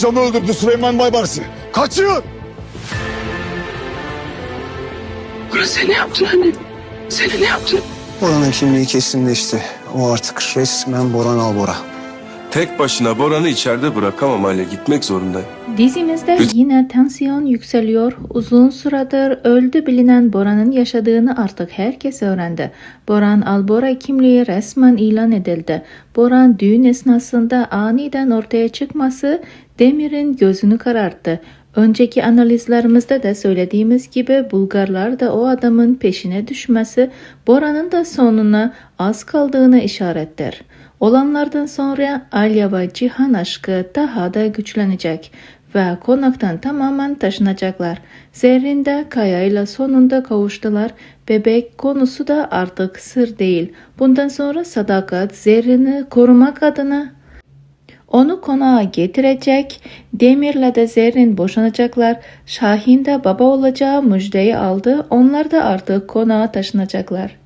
Camı öldürdü Süleyman Baybarsı. Kaçın! Bora sen ne yaptın anne? Sen ne yaptın? Bora'nın kimliği kesinleşti. O artık resmen Boran Albora. Tek başına Boran'ı içeride bırakamam hale, gitmek zorundayım. Dizimizde yine tansiyon yükseliyor. Uzun süredir öldü bilinen Boran'ın yaşadığını artık herkes öğrendi. Boran Albora kimliği resmen ilan edildi. Boran düğün esnasında aniden ortaya çıkması Demir'in gözünü kararttı. Önceki analizlerimizde de söylediğimiz gibi Bulgarlar da o adamın peşine düşmesi Boran'ın da sonuna az kaldığını işarettir. Olanlardan sonra Alya ve Cihan aşkı daha da güçlenecek ve konaktan tamamen taşınacaklar. Zerrin de Kaya ile sonunda kavuştular. Bebek konusu da artık sır değil. Bundan sonra Sadakat Zerrin'i korumak adına onu konağa getirecek. Demir'le de Zerrin boşanacaklar. Şahin de baba olacağı müjdeyi aldı. Onlar da artık konağa taşınacaklar.